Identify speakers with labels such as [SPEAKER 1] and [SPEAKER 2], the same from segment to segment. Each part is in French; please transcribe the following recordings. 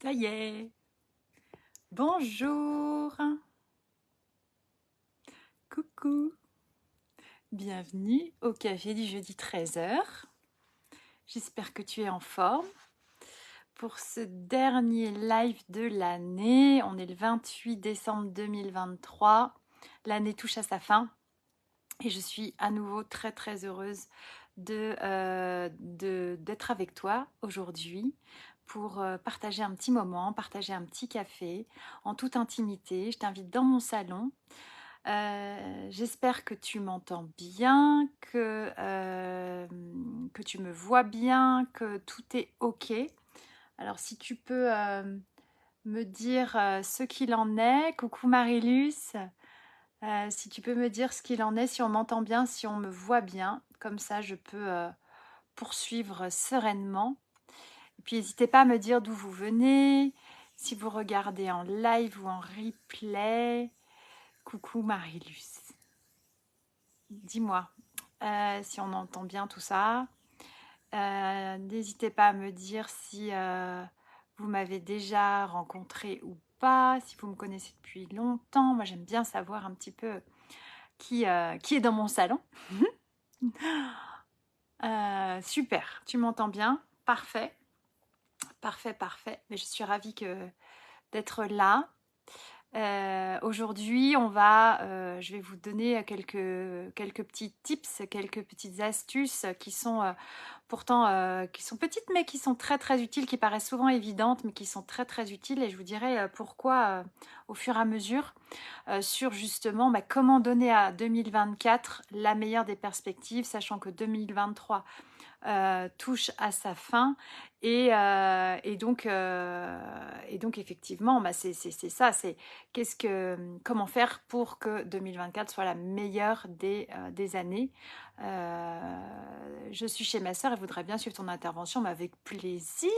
[SPEAKER 1] Ça y est. Bonjour. Coucou. Bienvenue au café du jeudi 13h. J'espère que tu es en forme pour ce dernier live de l'année. On est le 28 décembre 2023. L'année touche à sa fin et je suis à nouveau très très heureuse d'être avec toi aujourd'hui pour partager un petit moment, partager un petit café en toute intimité. Je t'invite dans mon salon. J'espère que tu m'entends bien, que tu me vois bien, que tout est OK. Alors si tu peux me dire ce qu'il en est. Coucou Marilus. Si tu peux me dire ce qu'il en est, si on m'entend bien, si on me voit bien. Comme ça, je peux poursuivre sereinement. Et puis n'hésitez pas à me dire d'où vous venez, si vous regardez en live ou en replay. Coucou Marilus. Dis-moi si on entend bien tout ça. N'hésitez pas à me dire si vous m'avez déjà rencontré ou pas, si vous me connaissez depuis longtemps. Moi, j'aime bien savoir un petit peu qui est dans mon salon. Super, tu m'entends bien? Parfait, parfait, parfait. Mais je suis ravie d'être là. Aujourd'hui, je vais vous donner quelques petits tips, quelques petites astuces qui sont pourtant qui sont petites mais qui sont très très utiles, qui paraissent souvent évidentes mais qui sont très très utiles, et je vous dirai pourquoi au fur et à mesure sur justement comment donner à 2024 la meilleure des perspectives, sachant que 2023 touche à sa fin et donc effectivement c'est ça, c'est comment faire pour que 2024 soit la meilleure des années. Je suis chez ma sœur et voudrais bien suivre ton intervention, mais avec plaisir,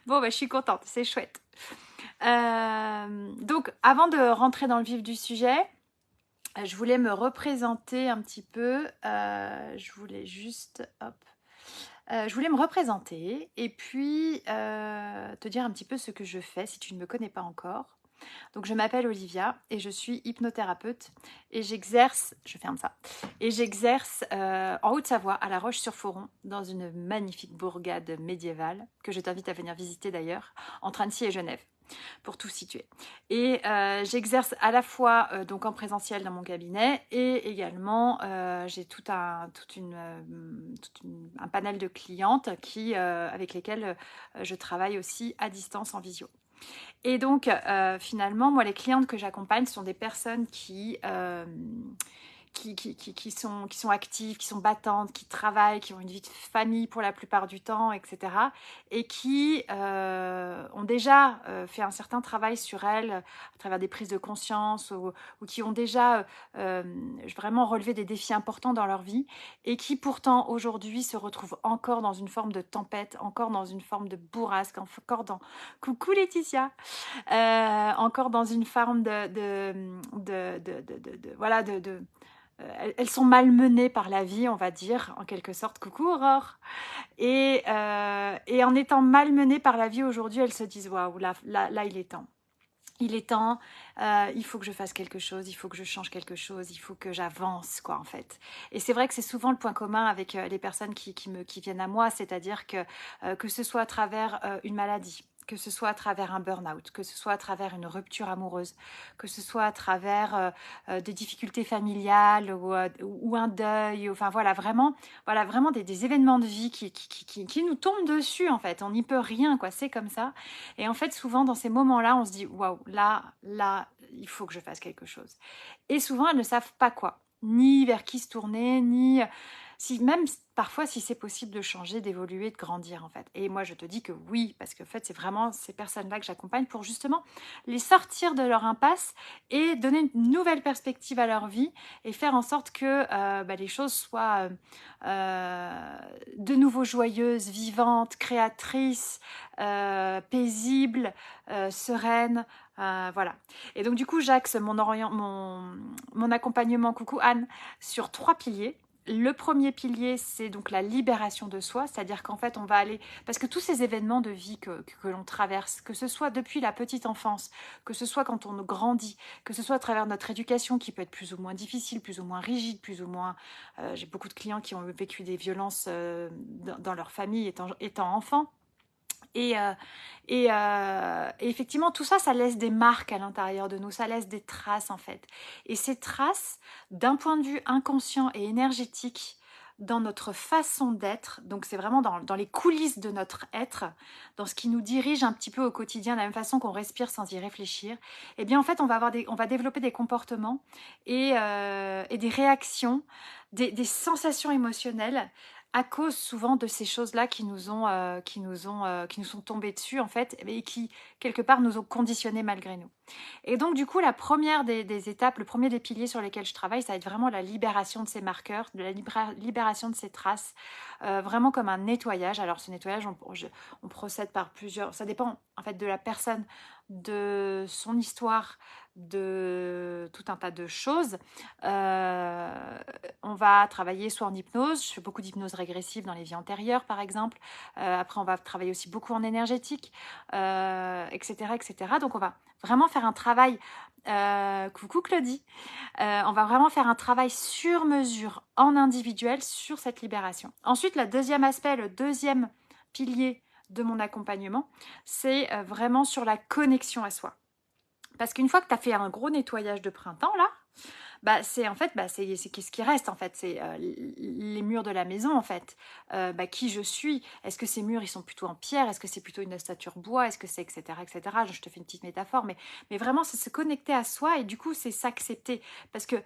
[SPEAKER 1] bon je suis contente, c'est chouette. Donc avant de rentrer dans le vif du sujet, je voulais me représenter un petit peu. Je voulais juste... Hop. Je voulais me représenter et puis te dire un petit peu ce que je fais si tu ne me connais pas encore. Donc je m'appelle Olivia et je suis hypnothérapeute et j'exerce, je ferme ça, et j'exerce en Haute-Savoie, à La Roche-sur-Foron, dans une magnifique bourgade médiévale que je t'invite à venir visiter d'ailleurs, entre Annecy et Genève, pour tout situer. Et j'exerce à la fois donc en présentiel dans mon cabinet, et également j'ai un panel de clientes avec lesquelles je travaille aussi à distance en visio. Et donc finalement, moi, les clientes que j'accompagne sont des personnes qui sont actives, qui sont battantes, qui travaillent, qui ont une vie de famille pour la plupart du temps, etc. Et qui ont déjà fait un certain travail sur elles à travers des prises de conscience, ou qui ont déjà vraiment relevé des défis importants dans leur vie, et qui pourtant aujourd'hui se retrouvent encore dans une forme de tempête, encore dans une forme de bourrasque, encore dans... Coucou Laetitia, encore dans une forme voilà, elles sont malmenées par la vie, on va dire, en quelque sorte. Coucou Aurore. Et en étant malmenées par la vie aujourd'hui, elles se disent waouh, là, il est temps. Il est temps, il faut que je fasse quelque chose, il faut que je change quelque chose, il faut que j'avance, quoi, en fait. Et c'est vrai que c'est souvent le point commun avec les personnes qui viennent à moi, c'est-à-dire que ce soit à travers une maladie, que ce soit à travers un burn-out, que ce soit à travers une rupture amoureuse, que ce soit à travers des difficultés familiales ou un deuil, enfin voilà vraiment des événements de vie qui nous tombent dessus, en fait. On n'y peut rien, quoi, c'est comme ça. Et en fait, souvent dans ces moments-là, on se dit waouh, là, il faut que je fasse quelque chose. Et souvent, elles ne savent pas quoi, ni vers qui se tourner, ni même parfois si c'est possible de changer, d'évoluer, de grandir, en fait. Et moi, je te dis que oui, parce que en fait, c'est vraiment ces personnes-là que j'accompagne pour justement les sortir de leur impasse et donner une nouvelle perspective à leur vie, et faire en sorte que les choses soient de nouveau joyeuses, vivantes, créatrices, paisibles, sereines. Voilà. Et donc du coup, j'axe mon accompagnement, coucou Anne, sur 3 piliers. le premier pilier, c'est donc la libération de soi, c'est-à-dire qu'en fait, on va aller... Parce que tous ces événements de vie que l'on traverse, que ce soit depuis la petite enfance, que ce soit quand on grandit, que ce soit à travers notre éducation qui peut être plus ou moins difficile, plus ou moins rigide, plus ou moins... J'ai beaucoup de clients qui ont vécu des violences dans leur famille étant enfants. Et, et effectivement, tout ça, ça laisse des marques à l'intérieur de nous, ça laisse des traces en fait. Et ces traces, d'un point de vue inconscient et énergétique, dans notre façon d'être, donc c'est vraiment dans les coulisses de notre être, dans ce qui nous dirige un petit peu au quotidien, de la même façon qu'on respire sans y réfléchir, eh bien en fait, on va développer des comportements et des réactions, des sensations émotionnelles à cause souvent de ces choses-là qui nous sont tombées dessus en fait et qui quelque part nous ont conditionnés malgré nous. Et donc du coup la première des étapes, le premier des piliers sur lesquels je travaille, ça va être vraiment la libération de ces marqueurs, de la libération de ces traces, vraiment comme un nettoyage. Alors ce nettoyage, on procède par plusieurs, ça dépend en fait de la personne, de son histoire, de tout un tas de choses. On va travailler soit en hypnose, je fais beaucoup d'hypnose régressive dans les vies antérieures par exemple. Après on va travailler aussi beaucoup en énergétique, etc., etc. Donc on va vraiment faire un travail, coucou Claudie, on va vraiment faire un travail sur mesure en individuel sur cette libération. Ensuite, le deuxième aspect, le deuxième pilier de mon accompagnement, c'est vraiment sur la connexion à soi. Parce qu'une fois que tu as fait un gros nettoyage de printemps, là, c'est en fait, c'est qu'est-ce qui reste en fait, c'est les murs de la maison en fait. Qui je suis. Est-ce que ces murs ils sont plutôt en pierre? Est-ce que c'est plutôt une ossature bois? Est-ce que c'est etc etc. Je te fais une petite métaphore, mais vraiment c'est se connecter à soi et du coup c'est s'accepter parce que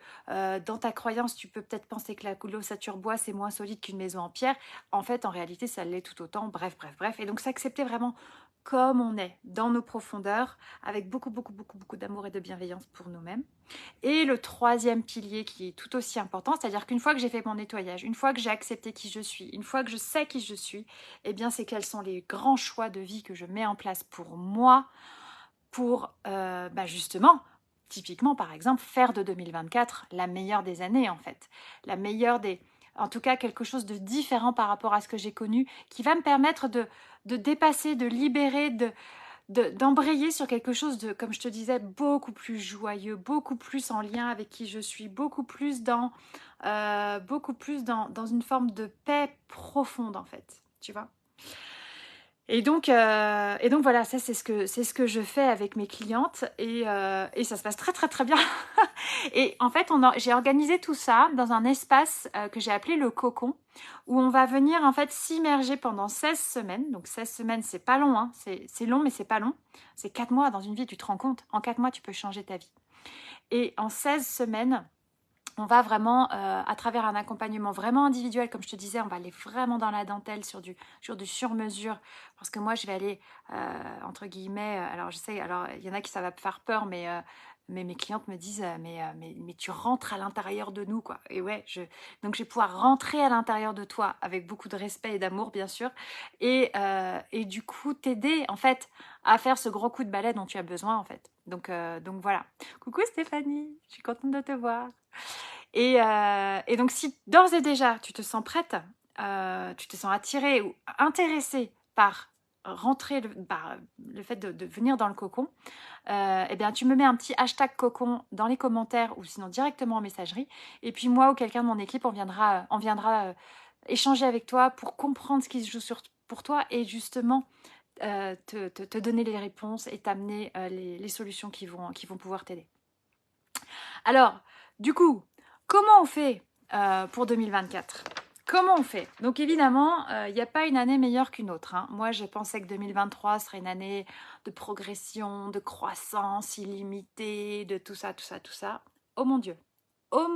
[SPEAKER 1] dans ta croyance tu peux peut-être penser que l'ossature bois c'est moins solide qu'une maison en pierre. En fait en réalité ça l'est tout autant. Bref et donc s'accepter vraiment comme on est dans nos profondeurs avec beaucoup d'amour et de bienveillance pour nous-mêmes. Et le troisième pilier qui est tout aussi important, c'est-à-dire qu'une fois que j'ai fait mon nettoyage, une fois que j'ai accepté qui je suis, une fois que je sais qui je suis, eh bien c'est quels sont les grands choix de vie que je mets en place pour moi, pour justement, typiquement par exemple, faire de 2024 la meilleure des années en fait, la meilleure des... En tout cas, quelque chose de différent par rapport à ce que j'ai connu, qui va me permettre de dépasser, de libérer, d'embrayer sur quelque chose de, comme je te disais, beaucoup plus joyeux, beaucoup plus en lien avec qui je suis, beaucoup plus dans une forme de paix profonde en fait, tu vois. Et donc voilà, ça c'est ce que je fais avec mes clientes et ça se passe très bien. Et en fait, j'ai organisé tout ça dans un espace que j'ai appelé le cocon, où on va venir en fait s'immerger pendant 16 semaines. Donc 16 semaines, c'est pas long, hein. C'est long mais c'est pas long. C'est 4 mois dans une vie, tu te rends compte? En 4 mois, tu peux changer ta vie. Et en 16 semaines, on va vraiment, à travers un accompagnement vraiment individuel, comme je te disais, on va aller vraiment dans la dentelle sur du sur-mesure, parce que moi, je vais aller, entre guillemets, alors je sais, alors il y en a qui ça va faire peur, mais mes clientes me disent, mais tu rentres à l'intérieur de nous, quoi. Et ouais, donc je vais pouvoir rentrer à l'intérieur de toi avec beaucoup de respect et d'amour, bien sûr, et du coup, t'aider, en fait, à faire ce gros coup de balai dont tu as besoin, en fait. Donc voilà. Coucou Stéphanie, je suis contente de te voir. Et donc, si d'ores et déjà tu te sens prête, tu te sens attirée ou intéressée par par le fait de venir dans le cocon, eh bien, tu me mets un petit hashtag cocon dans les commentaires ou sinon directement en messagerie. Et puis moi ou quelqu'un de mon équipe, on viendra échanger avec toi pour comprendre ce qui se joue pour toi et justement te donner les réponses et t'amener les solutions qui vont pouvoir t'aider. Alors, du coup, comment on fait pour 2024 ? Comment on fait ? Donc évidemment, il n'y a pas une année meilleure qu'une autre, hein. Moi, je pensais que 2023 serait une année de progression, de croissance illimitée, de tout ça. Oh mon Dieu, oh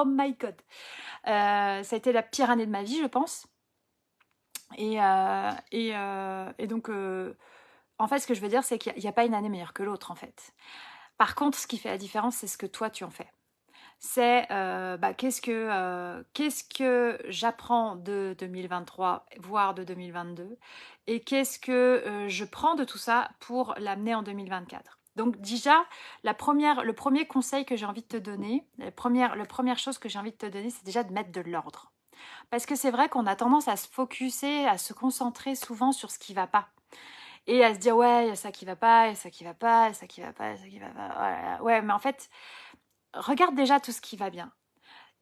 [SPEAKER 1] my God. Ça a été la pire année de ma vie, je pense. Et donc, en fait, ce que je veux dire, c'est qu'il n'y a pas une année meilleure que l'autre, en fait. Par contre, ce qui fait la différence, c'est ce que toi, tu en fais. C'est qu'est-ce que j'apprends de 2023, voire de 2022, et qu'est-ce que je prends de tout ça pour l'amener en 2024. Donc déjà, le premier conseil que j'ai envie de te donner, la première chose que j'ai envie de te donner, c'est déjà de mettre de l'ordre. Parce que c'est vrai qu'on a tendance à se focuser, à se concentrer souvent sur ce qui va pas. Et à se dire, ouais, il y a ça qui va pas, il y a ça qui va pas, il y a ça qui va pas, il y a ça qui va pas. Oh là là. Ouais, mais en fait, regarde déjà tout ce qui va bien.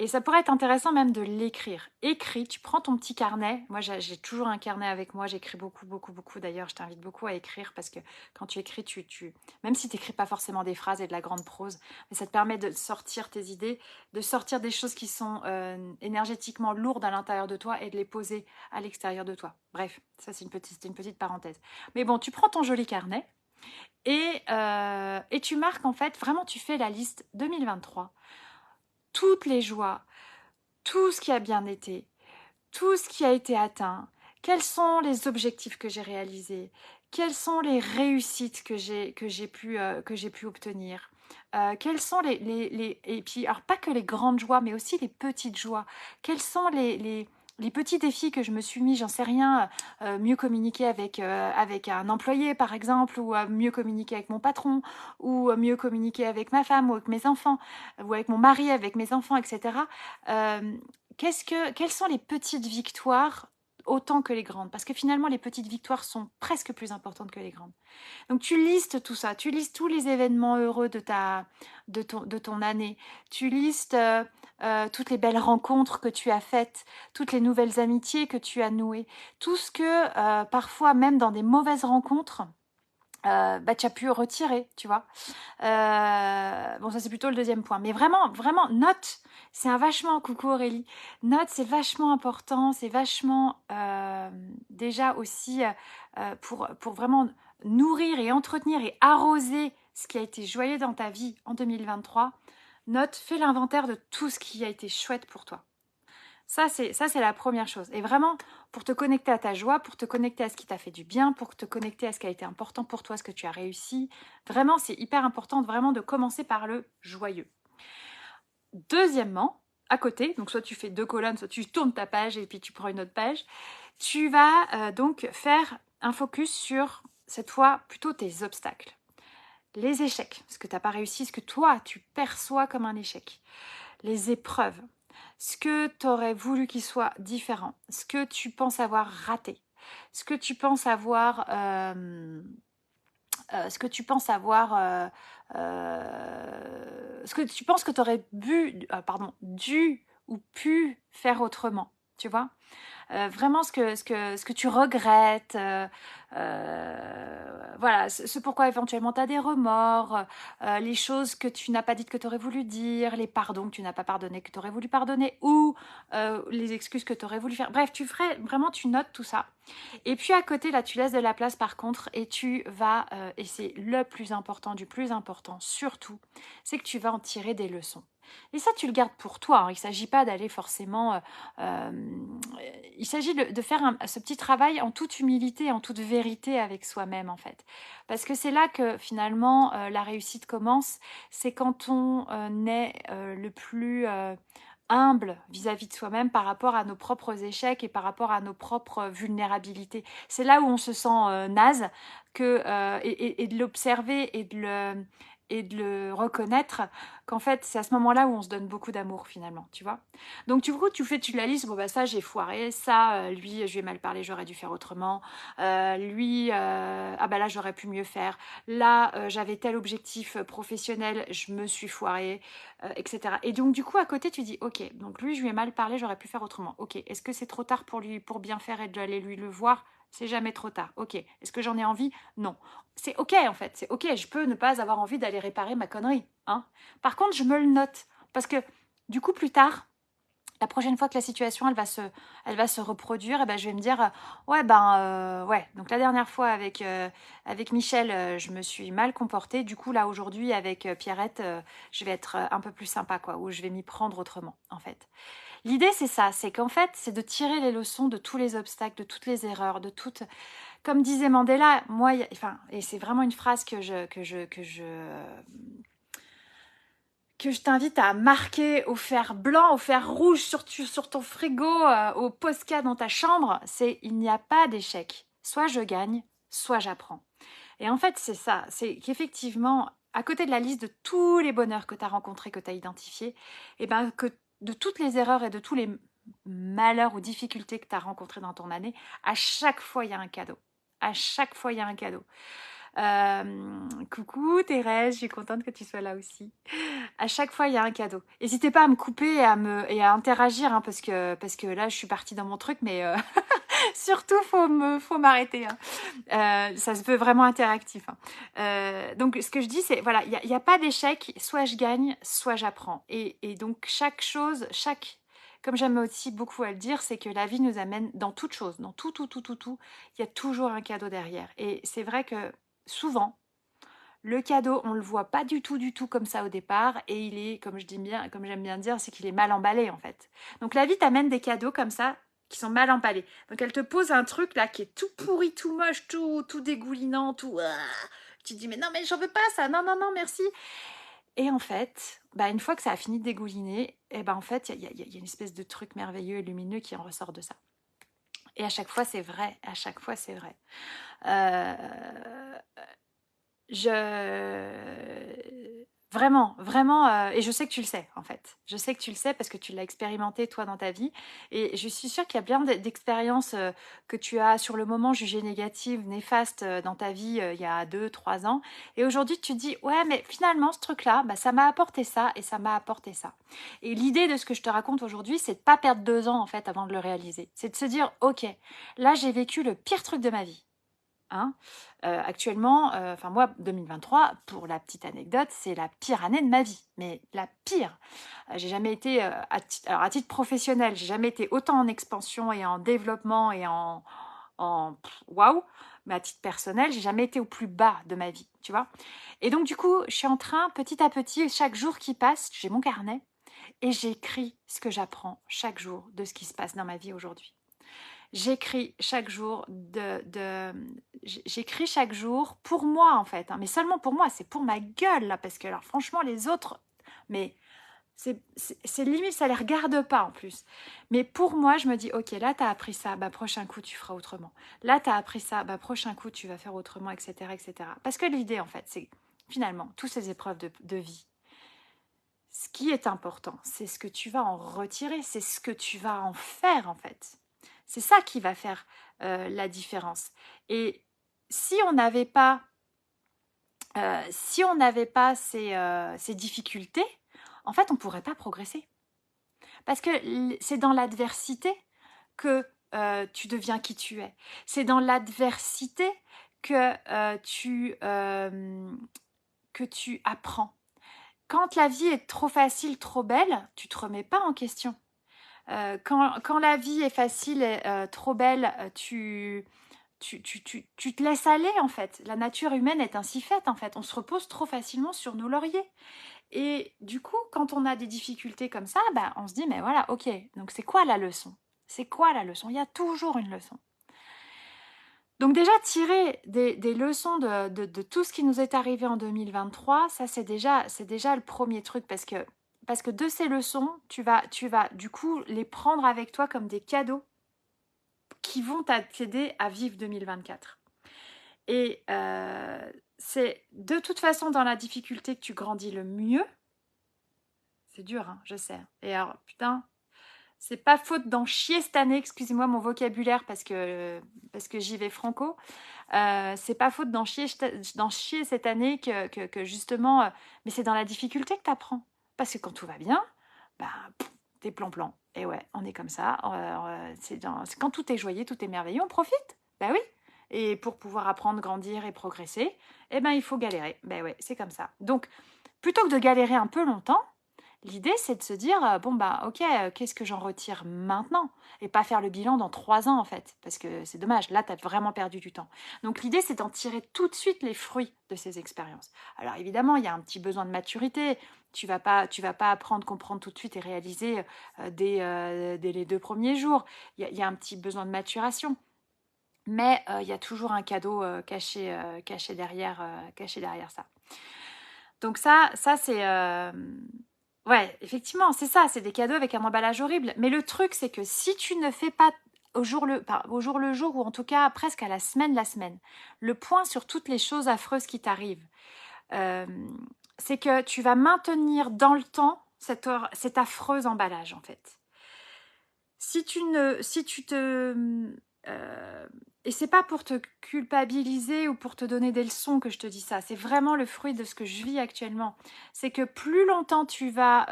[SPEAKER 1] Et ça pourrait être intéressant même de l'écrire. Écris, tu prends ton petit carnet. Moi, j'ai toujours un carnet avec moi. J'écris beaucoup, beaucoup, beaucoup. D'ailleurs, je t'invite beaucoup à écrire parce que quand tu écris, même si tu n'écris pas forcément des phrases et de la grande prose, mais ça te permet de sortir tes idées, de sortir des choses qui sont énergétiquement lourdes à l'intérieur de toi et de les poser à l'extérieur de toi. Bref, ça, c'est une petite parenthèse. Mais bon, tu prends ton joli carnet et tu marques, en fait, vraiment, tu fais la liste 2023. Toutes les joies, tout ce qui a bien été, tout ce qui a été atteint, quels sont les objectifs que j'ai réalisés, quelles sont les réussites que j'ai pu obtenir, quelles sont et puis alors pas que les grandes joies mais aussi les petites joies, quels sont les petits défis que je me suis mis, j'en sais rien, mieux communiquer avec un employé par exemple, ou mieux communiquer avec mon patron, ou mieux communiquer avec ma femme, ou avec mes enfants, ou avec mon mari, avec mes enfants, etc. Quelles sont les petites victoires autant que les grandes? Parce que finalement, les petites victoires sont presque plus importantes que les grandes. Donc tu listes tout ça, tu listes tous les événements heureux de ton année, tu listes toutes les belles rencontres que tu as faites, toutes les nouvelles amitiés que tu as nouées, tout ce que parfois même dans des mauvaises rencontres, tu as pu retirer, tu vois. Bon, ça c'est plutôt le deuxième point. Mais vraiment, vraiment, note, c'est un vachement, coucou Aurélie, note, c'est vachement important, c'est vachement déjà aussi pour vraiment nourrir et entretenir et arroser ce qui a été joyeux dans ta vie en 2023. Note, fais l'inventaire de tout ce qui a été chouette pour toi. Ça, c'est la première chose. Et vraiment, pour te connecter à ta joie, pour te connecter à ce qui t'a fait du bien, pour te connecter à ce qui a été important pour toi, ce que tu as réussi. Vraiment, c'est hyper important vraiment de commencer par le joyeux. Deuxièmement, à côté, donc soit tu fais 2 colonnes, soit tu tournes ta page et puis tu prends une autre page, tu vas donc faire un focus sur, cette fois, plutôt tes obstacles. Les échecs, ce que tu n'as pas réussi, ce que toi, tu perçois comme un échec. Les épreuves, ce que tu aurais voulu qu'il soit différent, ce que tu penses avoir raté, ce que tu penses avoir, ce que tu penses avoir, ce que tu penses que tu aurais dû ou pu faire autrement, tu vois. Vraiment ce que tu regrettes, voilà, ce pourquoi éventuellement tu as des remords, les choses que tu n'as pas dites que tu aurais voulu dire, les pardons que tu n'as pas pardonné que tu aurais voulu pardonner, ou les excuses que tu aurais voulu faire. Bref, tu notes tout ça. Et puis à côté, là, tu laisses de la place par contre, et tu vas, et c'est le plus important du plus important surtout, c'est que tu vas en tirer des leçons. Et ça, tu le gardes pour toi. Hein. Il ne s'agit pas d'aller forcément... il s'agit de faire ce petit travail en toute humilité, en toute vérité avec soi-même, en fait. Parce que c'est là que, finalement, la réussite commence. C'est quand on est le plus humble vis-à-vis de soi-même par rapport à nos propres échecs et par rapport à nos propres vulnérabilités. C'est là où on se sent naze et de l'observer et de le reconnaître, qu'en fait, c'est à ce moment-là où on se donne beaucoup d'amour, finalement, tu vois. Donc, du coup, tu la liste, bon, bah, ça, j'ai foiré, ça, lui, je lui ai mal parlé, j'aurais dû faire autrement, lui, ah bah là, j'aurais pu mieux faire, là, j'avais tel objectif professionnel, je me suis foirée, etc. Et donc, du coup, à côté, tu dis, ok, donc lui, je lui ai mal parlé, j'aurais pu faire autrement, ok, est-ce que c'est trop tard pour bien faire et d'aller lui le voir? C'est jamais trop tard. Ok. Est-ce que j'en ai envie? Non. C'est ok en fait. C'est ok. Je peux ne pas avoir envie d'aller réparer ma connerie. Hein. Par contre, je me le note. Parce que du coup, plus tard, la prochaine fois que la situation elle va se reproduire, et ben, je vais me dire ouais ouais. Donc la dernière fois avec Michel, je me suis mal comportée. Du coup là aujourd'hui avec Pierrette, je vais être un peu plus sympa quoi, ou je vais m'y prendre autrement en fait. L'idée, c'est ça, c'est qu'en fait, c'est de tirer les leçons de tous les obstacles, de toutes les erreurs, de toutes... Comme disait Mandela, moi, et c'est vraiment une phrase que je t'invite à marquer au fer blanc, au fer rouge sur ton frigo, au Posca dans ta chambre, c'est il n'y a pas d'échec. Soit je gagne, soit j'apprends. Et en fait, c'est ça, c'est qu'effectivement, à côté de la liste de tous les bonheurs que tu as rencontrés, que tu as identifiés, et ben que de toutes les erreurs et de tous les malheurs ou difficultés que tu as rencontrés dans ton année, à chaque fois, il y a un cadeau. À chaque fois, il y a un cadeau. Coucou Thérèse, je suis contente que tu sois là aussi. À chaque fois, il y a un cadeau. N'hésitez pas à me couper et à interagir, hein, parce que là, je suis partie dans mon truc, mais surtout, faut m'arrêter. Hein. Ça se veut vraiment interactif. Hein. Donc, ce que je dis, c'est, voilà, il n'y a pas d'échec. Soit je gagne, soit j'apprends. Et donc, comme j'aime aussi beaucoup à le dire, c'est que la vie nous amène dans toute chose, dans tout, il y a toujours un cadeau derrière. Et c'est vrai que souvent, le cadeau, on le voit pas du tout comme ça au départ, et il est, comme j'aime bien dire, c'est qu'il est mal emballé en fait. Donc la vie t'amène des cadeaux comme ça qui sont mal emballés. Donc elle te pose un truc là qui est tout pourri, tout moche, tout dégoulinant, tout. Tu te dis mais non mais j'en veux pas ça, non merci. Et en fait, bah, une fois que ça a fini de dégouliner, et ben en fait il y a une espèce de truc merveilleux et lumineux qui en ressort de ça. Et à chaque fois c'est vrai, à chaque fois c'est vrai. Euh, vraiment, et je sais que tu le sais, en fait. Je sais que tu le sais parce que tu l'as expérimenté, toi, dans ta vie. Et je suis sûre qu'il y a plein d'expériences que tu as, sur le moment, jugées négatives, néfastes dans ta vie il y a 2, 3 ans. Et aujourd'hui, tu te dis, ouais, mais finalement, ce truc-là, bah, ça m'a apporté ça et ça m'a apporté ça. Et l'idée de ce que je te raconte aujourd'hui, c'est de pas perdre 2 ans, en fait, avant de le réaliser. C'est de se dire, ok, là, j'ai vécu le pire truc de ma vie. Hein. Actuellement, enfin moi, 2023, pour la petite anecdote, c'est la pire année de ma vie, mais la pire. J'ai jamais été, alors à titre professionnel, j'ai jamais été autant en expansion et en développement et waouh, mais à titre personnel, j'ai jamais été au plus bas de ma vie, tu vois. Et donc du coup, je suis en train, petit à petit, chaque jour qui passe, j'ai mon carnet et j'écris ce que j'apprends chaque jour de ce qui se passe dans ma vie aujourd'hui. J'écris chaque jour j'écris chaque jour pour moi en fait, hein, mais seulement pour moi, c'est pour ma gueule là, parce que alors franchement les autres, mais c'est limite, ça les regarde pas en plus. Mais pour moi, je me dis, ok, là t'as appris ça, bah prochain coup tu feras autrement. Là t'as appris ça, bah prochain coup tu vas faire autrement, etc., etc. Parce que l'idée en fait, c'est finalement toutes ces épreuves de vie. Ce qui est important, c'est ce que tu vas en retirer, c'est ce que tu vas en faire en fait. C'est ça qui va faire la différence. Et si on n'avait pas, ces difficultés, en fait, on ne pourrait pas progresser. Parce que c'est dans l'adversité que tu deviens qui tu es. C'est dans l'adversité que tu apprends. Quand la vie est trop facile, trop belle, tu ne te remets pas en question. Quand la vie est facile et trop belle, tu te laisses aller en fait. La nature humaine est ainsi faite en fait. On se repose trop facilement sur nos lauriers. Et du coup, quand on a des difficultés comme ça, bah, on se dit, mais voilà, ok, donc c'est quoi la leçon? C'est quoi la leçon? Il y a toujours une leçon. Donc déjà, tirer des leçons de tout ce qui nous est arrivé en 2023, ça c'est déjà le premier truc parce que de ces leçons, tu vas du coup les prendre avec toi comme des cadeaux qui vont t'aider à vivre 2024. Et c'est de toute façon dans la difficulté que tu grandis le mieux. C'est dur, hein, je sais. Et alors, putain, c'est pas faute d'en chier cette année, excusez-moi mon vocabulaire parce que j'y vais franco. C'est pas faute d'en chier cette année que justement, mais c'est dans la difficulté que tu apprends. Parce que quand tout va bien, bah, t'es plan-plan. Et ouais, on est comme ça. C'est quand tout est joyeux, tout est merveilleux, on profite. Bah oui. Et pour pouvoir apprendre, grandir et progresser, eh ben, il faut galérer. Ben ouais, c'est comme ça. Donc, plutôt que de galérer un peu longtemps, l'idée, c'est de se dire, bon, bah, ok, qu'est-ce que j'en retire maintenant? Et pas faire le bilan dans 3 ans, en fait, parce que c'est dommage, là, tu as vraiment perdu du temps. Donc, l'idée, c'est d'en tirer tout de suite les fruits de ces expériences. Alors, évidemment, il y a un petit besoin de maturité. Tu vas pas apprendre, comprendre tout de suite et réaliser dès les 2 premiers jours. Il y a un petit besoin de maturation. Mais il y a toujours un cadeau caché derrière ça. Donc ça c'est... Ouais, effectivement, c'est ça, c'est des cadeaux avec un emballage horrible. Mais le truc, c'est que si tu ne fais pas au jour le jour, ou en tout cas presque à la semaine, le point sur toutes les choses affreuses qui t'arrivent, euh, c'est que tu vas maintenir dans le temps cet affreux emballage, en fait. Si tu te... et c'est pas pour te culpabiliser ou pour te donner des leçons que je te dis ça, c'est vraiment le fruit de ce que je vis actuellement. C'est que plus longtemps tu vas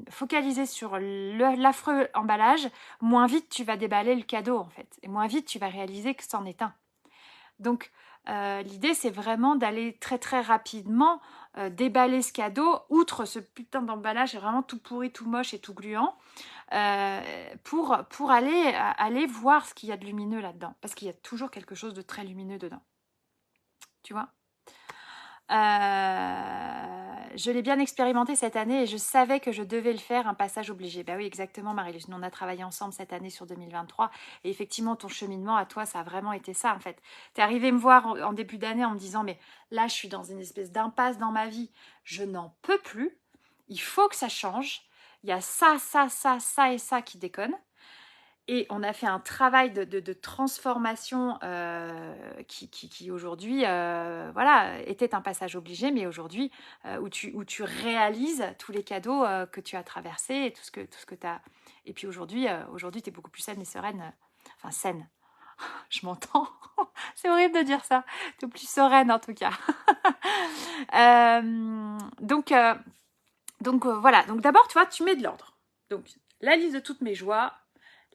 [SPEAKER 1] focaliser sur l'affreux emballage, moins vite tu vas déballer le cadeau, en fait. Et moins vite tu vas réaliser que c'en est un. Donc, l'idée, c'est vraiment d'aller très très rapidement déballer ce cadeau, outre ce putain d'emballage, est vraiment tout pourri, tout moche et tout gluant, pour aller voir ce qu'il y a de lumineux là-dedans. Parce qu'il y a toujours quelque chose de très lumineux dedans. Tu vois ? Je l'ai bien expérimenté cette année et je savais que je devais le faire, un passage obligé. Ben oui, exactement, Marie-Luce. Nous, on a travaillé ensemble cette année sur 2023 et effectivement, ton cheminement à toi, ça a vraiment été ça, en fait. Tu es arrivé me voir en début d'année en me disant, mais là, je suis dans une espèce d'impasse dans ma vie. Je n'en peux plus. Il faut que ça change. Il y a ça et ça qui déconne. Et on a fait un travail de transformation qui aujourd'hui voilà, était un passage obligé, mais aujourd'hui où tu réalises tous les cadeaux que tu as traversés et tout ce que tu as. Et puis aujourd'hui, tu es beaucoup plus saine et sereine. Enfin, saine. Je m'entends. C'est horrible de dire ça. Tu es plus sereine en tout cas. Donc voilà. Donc d'abord, tu vois, tu mets de l'ordre. Donc la liste de toutes mes joies,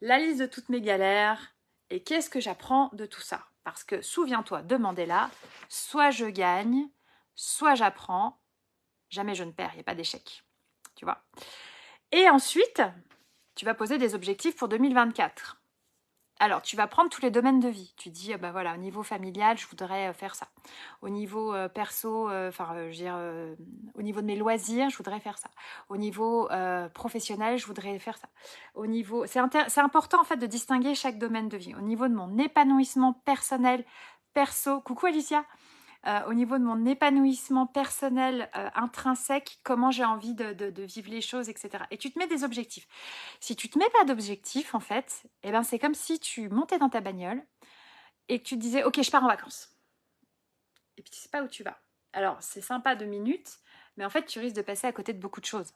[SPEAKER 1] la liste de toutes mes galères et qu'est-ce que j'apprends de tout ça. Parce que souviens-toi de Mandela, soit je gagne, soit j'apprends, jamais je ne perds, il n'y a pas d'échec. Tu vois. Et ensuite, tu vas poser des objectifs pour 2024. Alors, tu vas prendre tous les domaines de vie. Tu dis, bah voilà, au niveau familial, je voudrais faire ça. Au niveau perso, je veux dire, au niveau de mes loisirs, je voudrais faire ça. Au niveau professionnel, je voudrais faire ça. Au niveau, c'est important en fait de distinguer chaque domaine de vie. Au niveau de mon épanouissement personnel, perso, coucou Alicia. Au niveau de mon épanouissement personnel intrinsèque, comment j'ai envie de vivre les choses, etc. Et tu te mets des objectifs. Si tu te mets pas d'objectifs, en fait, eh ben, c'est comme si tu montais dans ta bagnole et que tu te disais « Ok, je pars en vacances ». Et puis tu sais pas où tu vas. Alors, c'est sympa 2 minutes, mais en fait, tu risques de passer à côté de beaucoup de choses.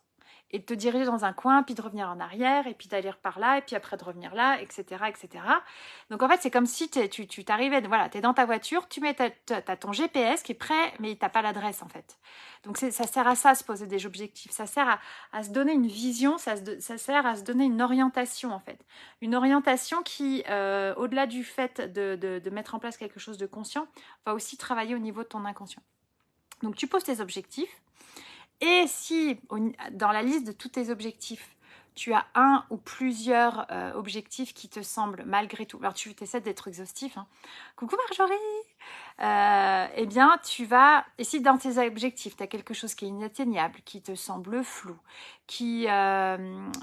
[SPEAKER 1] Et de te diriger dans un coin, puis de revenir en arrière, et puis d'aller par là, et puis après de revenir là, etc. etc. Donc en fait, c'est comme si tu t'arrivais, voilà, tu es dans ta voiture, tu mets t'as ton GPS qui est prêt, mais tu n'as pas l'adresse en fait. Donc ça sert à ça, à se poser des objectifs. Ça sert à se donner une vision, ça sert à se donner une orientation en fait. Une orientation qui, au-delà du fait de mettre en place quelque chose de conscient, va aussi travailler au niveau de ton inconscient. Donc tu poses tes objectifs. Et si, dans la liste de tous tes objectifs, tu as un ou plusieurs objectifs qui te semblent malgré tout, alors tu essaies d'être exhaustif, hein. Coucou Marjorie, eh bien tu vas, et si dans tes objectifs tu as quelque chose qui est inatteignable, qui te semble flou,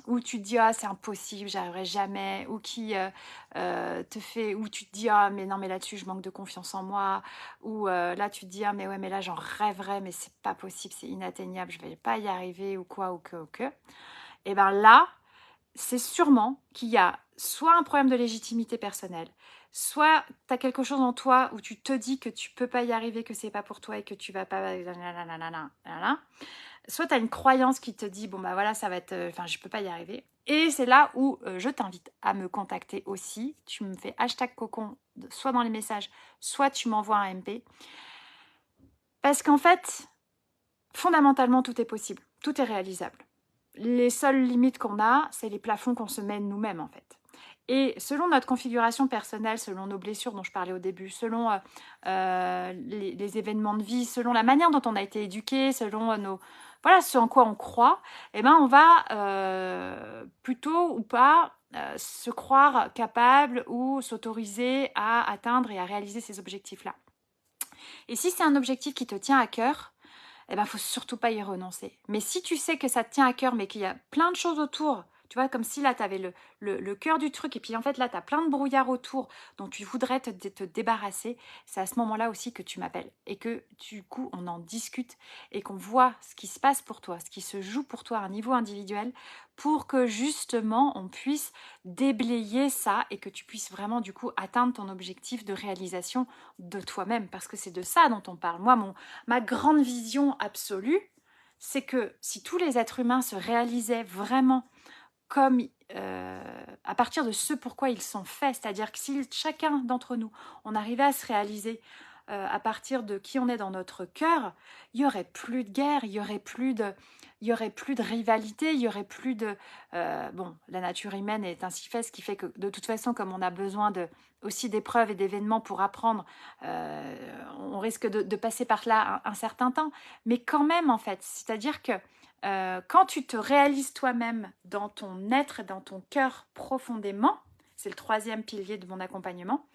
[SPEAKER 1] où tu te dis ah c'est impossible, j'arriverai jamais, ou qui te fait, où tu te dis ah mais non mais là-dessus je manque de confiance en moi, ou là tu te dis ah mais ouais mais là j'en rêverais mais c'est pas possible, c'est inatteignable, je vais pas y arriver ou quoi ou que. Et bien là, c'est sûrement qu'il y a soit un problème de légitimité personnelle, soit tu as quelque chose en toi où tu te dis que tu peux pas y arriver, que c'est pas pour toi et que tu vas pas... Soit tu as une croyance qui te dit, bon bah voilà, ça va être... Enfin, je peux pas y arriver. Et c'est là où je t'invite à me contacter aussi. Tu me fais #cocon, soit dans les messages, soit tu m'envoies un MP. Parce qu'en fait, fondamentalement, tout est possible. Tout est réalisable. Les seules limites qu'on a, c'est les plafonds qu'on se met nous-mêmes, en fait. Et selon notre configuration personnelle, selon nos blessures dont je parlais au début, selon les événements de vie, selon la manière dont on a été éduqué, selon voilà, ce en quoi on croit, eh ben, on va plutôt ou pas se croire capable ou s'autoriser à atteindre et à réaliser ces objectifs-là. Et si c'est un objectif qui te tient à cœur, eh ben, faut surtout pas y renoncer. Mais si tu sais que ça te tient à cœur, mais qu'il y a plein de choses autour, Tu vois, comme si là, tu avais le cœur du truc et puis en fait, là, tu as plein de brouillard autour dont tu voudrais te débarrasser. C'est à ce moment-là aussi que tu m'appelles et que du coup, on en discute et qu'on voit ce qui se passe pour toi, ce qui se joue pour toi à un niveau individuel pour que justement, on puisse déblayer ça et que tu puisses vraiment du coup atteindre ton objectif de réalisation de toi-même parce que c'est de ça dont on parle. Moi, ma grande vision absolue, c'est que si tous les êtres humains se réalisaient vraiment comme à partir de ce pourquoi ils sont faits, c'est-à-dire que si chacun d'entre nous, on arrivait à se réaliser à partir de qui on est dans notre cœur, il y aurait plus de guerre, il y aurait plus de rivalité, il y aurait plus de bon, la nature humaine est ainsi faite, ce qui fait que de toute façon, comme on a besoin aussi d'épreuves et d'événements pour apprendre, on risque de passer par là un certain temps, mais quand même en fait, c'est-à-dire que quand tu te réalises toi-même dans ton être, dans ton cœur profondément, c'est le 3e pilier de mon accompagnement,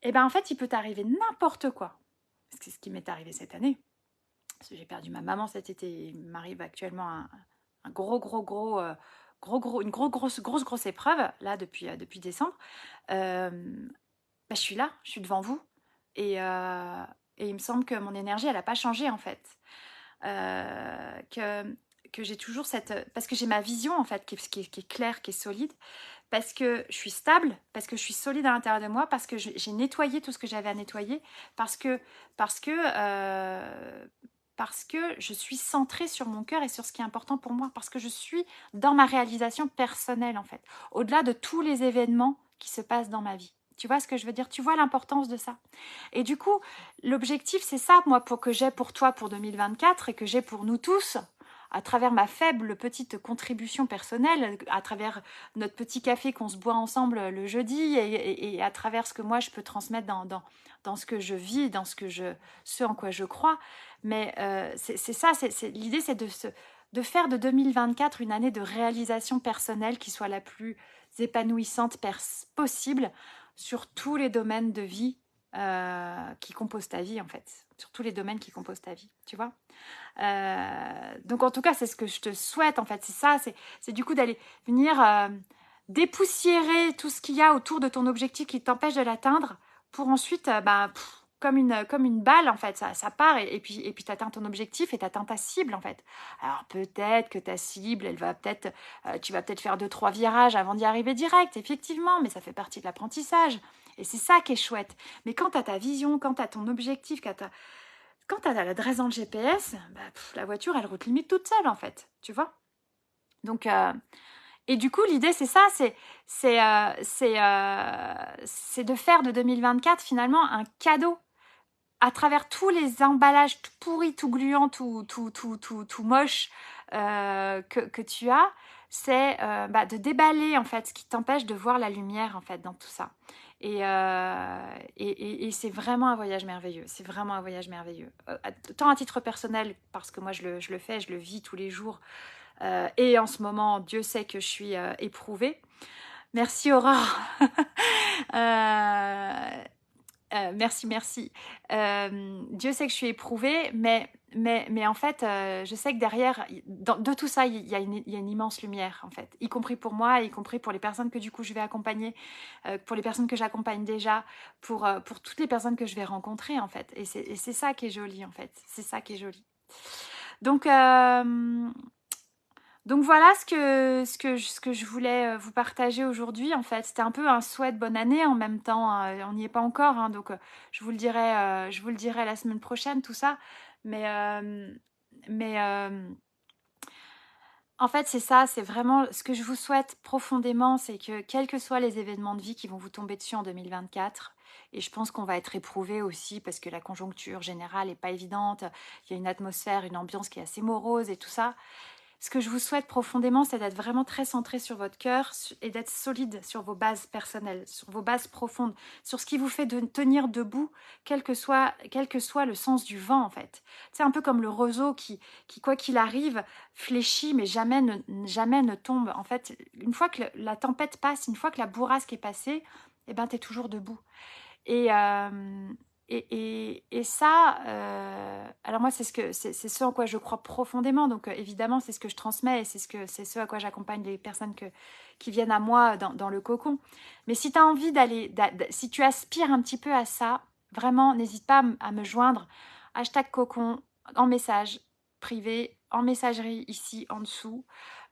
[SPEAKER 1] et ben en fait, il peut t'arriver n'importe quoi. C'est ce qui m'est arrivé cette année. Parce que j'ai perdu ma maman cet été. Il m'arrive actuellement une grosse épreuve, là, depuis décembre. Je suis là, je suis devant vous. Et il me semble que mon énergie, elle n'a pas changé, en fait. Que j'ai toujours parce que j'ai ma vision, en fait, qui est claire, qui est solide, parce que je suis stable, parce que je suis solide à l'intérieur de moi, parce que j'ai nettoyé tout ce que j'avais à nettoyer, parce que je suis centrée sur mon cœur et sur ce qui est important pour moi, parce que je suis dans ma réalisation personnelle, en fait, au-delà de tous les événements qui se passent dans ma vie. Tu vois ce que je veux dire? Tu vois l'importance de ça? Et du coup, l'objectif, c'est ça, moi, que j'ai pour toi pour 2024 et que j'ai pour nous tous, à travers ma faible petite contribution personnelle, à travers notre petit café qu'on se boit ensemble le jeudi et à travers ce que moi, je peux transmettre dans ce que je vis, dans ce en quoi je crois. Mais c'est ça, l'idée, c'est de faire de 2024 une année de réalisation personnelle qui soit la plus épanouissante possible sur tous les domaines de vie qui composent ta vie, en fait. Sur tous les domaines qui composent ta vie, tu vois. Donc, en tout cas, c'est ce que je te souhaite, en fait. C'est ça, c'est du coup d'aller venir dépoussiérer tout ce qu'il y a autour de ton objectif qui t'empêche de l'atteindre pour ensuite, comme une balle, en fait, ça part et puis tu atteins ton objectif et tu atteins ta cible, en fait. Alors, peut-être que ta cible, tu vas peut-être faire 2-3 virages avant d'y arriver direct, effectivement, mais ça fait partie de l'apprentissage. Et c'est ça qui est chouette. Mais quand tu as ta vision, quand tu as ton objectif, quand tu as l'adresse dans le GPS, la voiture, elle route limite toute seule, en fait. Tu vois? Donc, et du coup, l'idée, c'est ça, c'est de faire de 2024, finalement, un cadeau à travers tous les emballages tout pourris, tout gluants, tout moche que tu as. C'est de déballer, en fait, ce qui t'empêche de voir la lumière, en fait, dans tout ça. Et c'est vraiment un voyage merveilleux. C'est vraiment un voyage merveilleux. Tant à titre personnel, parce que moi, je le fais, je le vis tous les jours. Et en ce moment, Dieu sait que je suis éprouvée. Merci Aurore. Merci. Dieu sait que je suis éprouvée, mais en fait, je sais que derrière, de tout ça, il y a une immense lumière, en fait, y compris pour moi, y compris pour les personnes que du coup je vais accompagner, pour les personnes que j'accompagne déjà, pour toutes les personnes que je vais rencontrer, en fait. Et c'est ça qui est joli, en fait. C'est ça qui est joli. Donc voilà ce que je voulais vous partager aujourd'hui, en fait. C'était un peu un souhait de bonne année en même temps. On n'y est pas encore, hein, donc je vous le dirai la semaine prochaine, tout ça. Mais en fait, c'est ça, c'est vraiment ce que je vous souhaite profondément, c'est que quels que soient les événements de vie qui vont vous tomber dessus en 2024, et je pense qu'on va être éprouvé aussi parce que la conjoncture générale n'est pas évidente, il y a une atmosphère, une ambiance qui est assez morose et tout ça. Ce que je vous souhaite profondément, c'est d'être vraiment très centré sur votre cœur et d'être solide sur vos bases personnelles, sur vos bases profondes, sur ce qui vous fait tenir debout, quel que soit le sens du vent, en fait. C'est un peu comme le roseau qui, quoi qu'il arrive, fléchit, mais jamais ne tombe. En fait, une fois que la tempête passe, une fois que la bourrasque est passée, eh ben, tu es toujours debout. Et Et ça, alors moi, c'est ce en quoi je crois profondément. Donc, évidemment, c'est ce que je transmets et c'est ce à quoi j'accompagne les personnes qui viennent à moi dans le cocon. Mais si tu as envie si tu aspires un petit peu à ça, vraiment, n'hésite pas à me joindre. #cocon en message privé, en messagerie ici en dessous.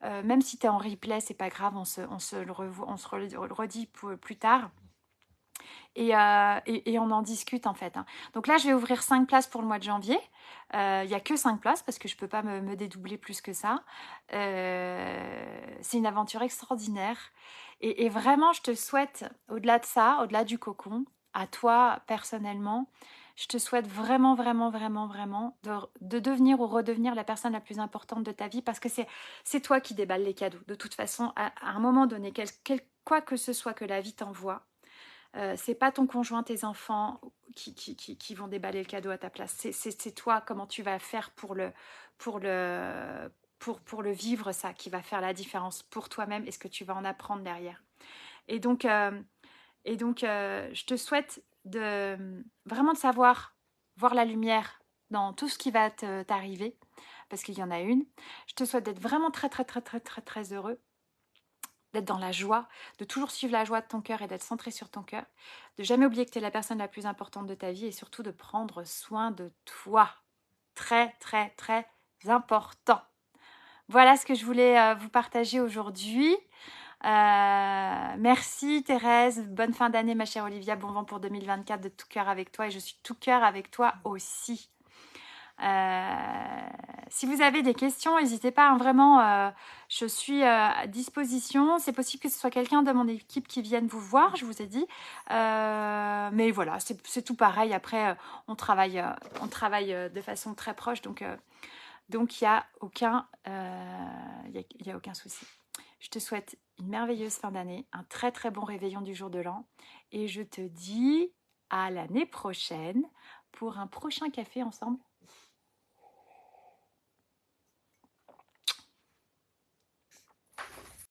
[SPEAKER 1] Même si tu es en replay, c'est pas grave, on se le redit plus tard. Et on en discute en fait. Donc là, je vais ouvrir 5 places pour le mois de janvier. Il n'y a que 5 places parce que je ne peux pas me dédoubler plus que ça. C'est une aventure extraordinaire. Et vraiment, je te souhaite, au-delà de ça, au-delà du cocon, à toi personnellement, je te souhaite vraiment, vraiment, vraiment, vraiment de devenir ou redevenir la personne la plus importante de ta vie parce que c'est toi qui déballes les cadeaux. De toute façon, à un moment donné, quoi que ce soit que la vie t'envoie, c'est pas ton conjoint, tes enfants qui vont déballer le cadeau à ta place. C'est toi, comment tu vas faire pour le vivre, ça, qui va faire la différence pour toi-même et ce que tu vas en apprendre derrière. Et donc, je te souhaite vraiment de savoir voir la lumière dans tout ce qui va t'arriver, parce qu'il y en a une. Je te souhaite d'être vraiment très, très, très, très, très, très heureux, d'être dans la joie, de toujours suivre la joie de ton cœur et d'être centré sur ton cœur, de jamais oublier que tu es la personne la plus importante de ta vie et surtout de prendre soin de toi. Très, très, très important. Voilà ce que je voulais vous partager aujourd'hui. Merci Thérèse, bonne fin d'année ma chère Olivia, bon vent pour 2024 de tout cœur avec toi et je suis tout cœur avec toi aussi. Si vous avez des questions, n'hésitez pas, vraiment, je suis à disposition. C'est possible que ce soit quelqu'un de mon équipe qui vienne vous voir, je vous ai dit. Mais voilà, c'est tout pareil. Après, on travaille de façon très proche, donc il n'y a aucun souci. Je te souhaite une merveilleuse fin d'année, un très très bon réveillon du jour de l'an et je te dis à l'année prochaine pour un prochain café ensemble.